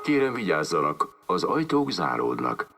Kérem vigyázzanak, az ajtók záródnak.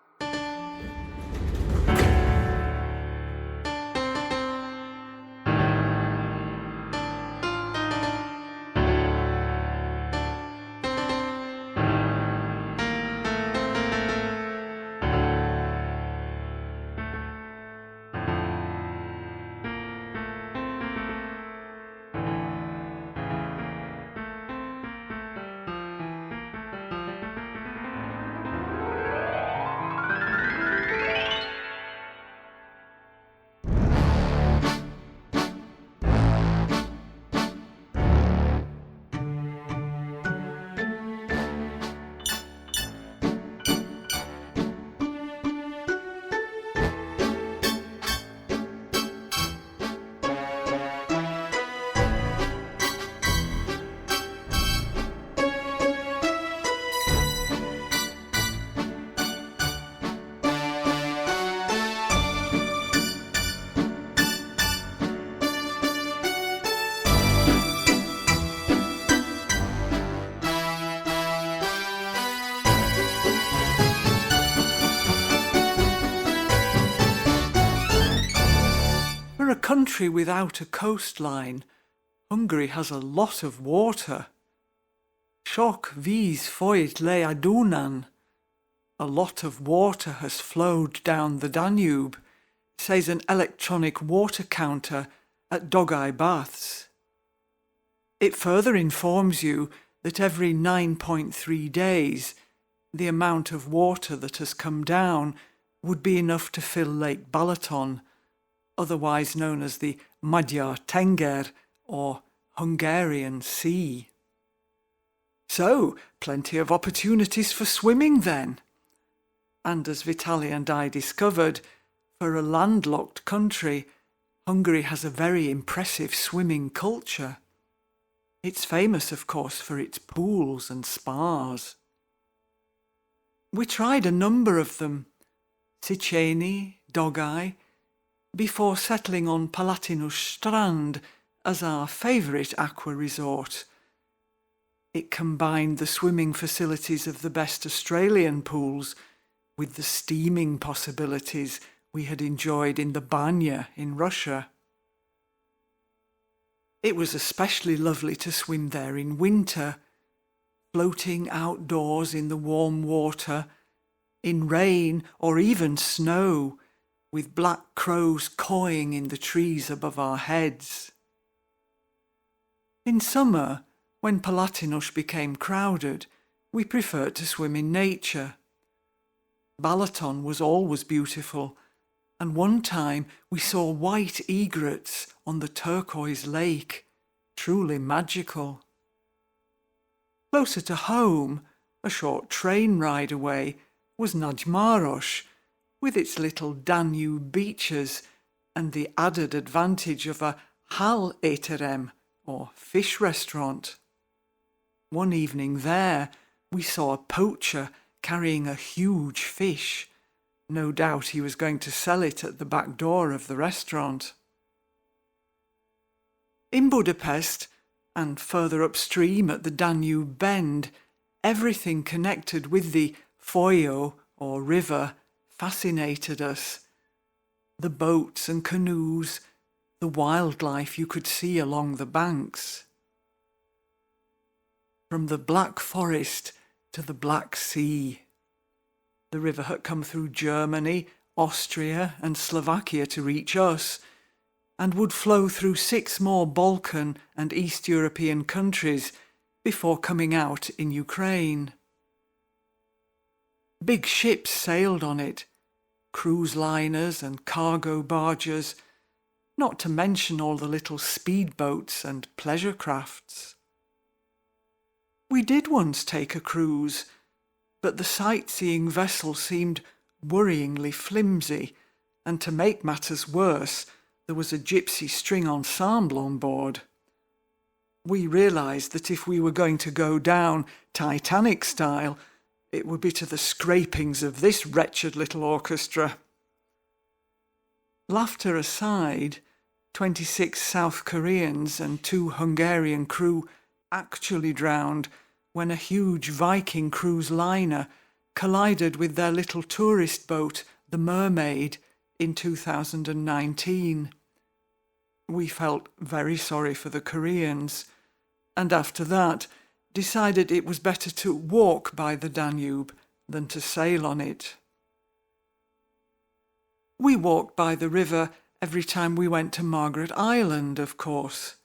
For a country without a coastline, Hungary has a lot of water. Sok víz folyt le a Dunán. A lot of water has flowed down the Danube, says an electronic water counter at Dogaj Baths. It further informs you that every 9.3 days, the amount of water that has come down would be enough to fill Lake Balaton, otherwise known as the Magyar Tenger or Hungarian Sea. So, plenty of opportunities for swimming then. And as Vitaly and I discovered, for a landlocked country, Hungary has a very impressive swimming culture. It's famous, of course, for its pools and spas. We tried a number of them, Széchenyi, Dogaj, before settling on Palatinus Strand as our favourite aqua resort. It combined the swimming facilities of the best Australian pools with the steaming possibilities we had enjoyed in the Banya in Russia. It was especially lovely to swim there in winter, floating outdoors in the warm water, in rain or even snow, with black crows cawing in the trees above our heads. In summer, when Palatinus became crowded, we preferred to swim in nature. Balaton was always beautiful, and one time we saw white egrets on the turquoise lake, truly magical. Closer to home, a short train ride away, was Nagymaros, with its little Danube beaches and the added advantage of a hal étterem, or fish restaurant. One evening there, we saw a poacher carrying a huge fish. No doubt he was going to sell it at the back door of the restaurant. In Budapest, and further upstream at the Danube Bend, everything connected with the folyó, or river, fascinated us. The boats and canoes, the wildlife you could see along the banks. From the Black Forest to the Black Sea. The river had come through Germany, Austria and Slovakia to reach us, and would flow through 6 more Balkan and East European countries before coming out in Ukraine. Big ships sailed on it, cruise liners and cargo barges, not to mention all the little speedboats and pleasure crafts. We did once take a cruise, but the sightseeing vessel seemed worryingly flimsy, and to make matters worse, there was a gypsy string ensemble on board. We realised that if we were going to go down Titanic style, it would be to the scrapings of this wretched little orchestra. Laughter aside, 26 South Koreans and 2 Hungarian crew actually drowned when a huge Viking cruise liner collided with their little tourist boat, the Mermaid, in 2019. We felt very sorry for the Koreans, and after that decided it was better to walk by the Danube than to sail on it. We walked by the river every time we went to Margaret Island, of course.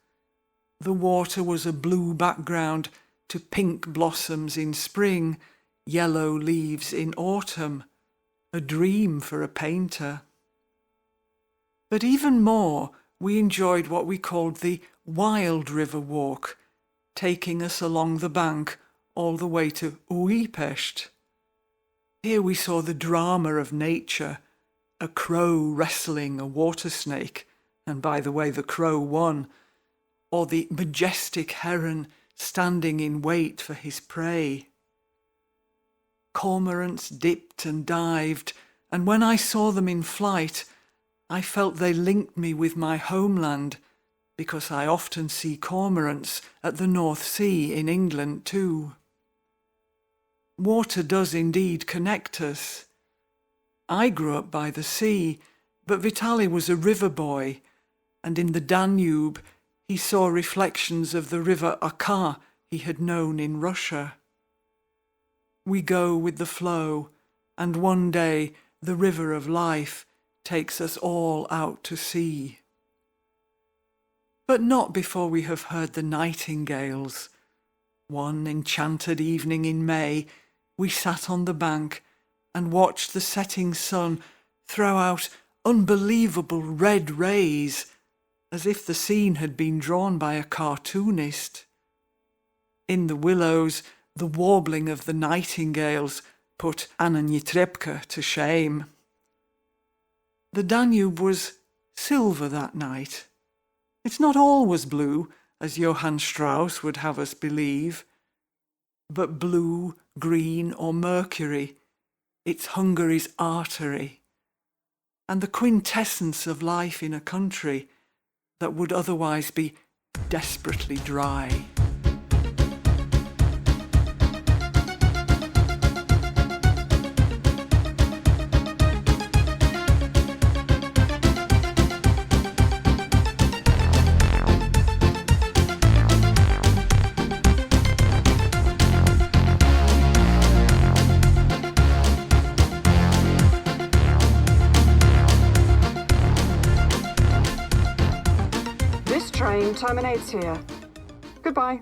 The water was a blue background to pink blossoms in spring, yellow leaves in autumn, a dream for a painter. But even more, we enjoyed what we called the Wild River Walk, taking us along the bank all the way to Budapest. Here we saw the drama of nature, a crow wrestling a water snake, and by the way, the crow won, or the majestic heron standing in wait for his prey. Cormorants dipped and dived, and when I saw them in flight, I felt they linked me with my homeland, because I often see cormorants at the North Sea in England too. Water does indeed connect us. I grew up by the sea, but Vitaly was a river boy, and in the Danube he saw reflections of the river Oka he had known in Russia. We go with the flow, and one day the river of life takes us all out to sea. But not before we have heard the nightingales. One enchanted evening in May, we sat on the bank and watched the setting sun throw out unbelievable red rays, as if the scene had been drawn by a cartoonist. In the willows, the warbling of the nightingales put Anna Nietrebka to shame. The Danube was silver that night. It's not always blue, as Johann Strauss would have us believe, but blue, green or mercury, it's Hungary's artery, and the quintessence of life in a country that would otherwise be desperately dry. This train terminates here. Goodbye.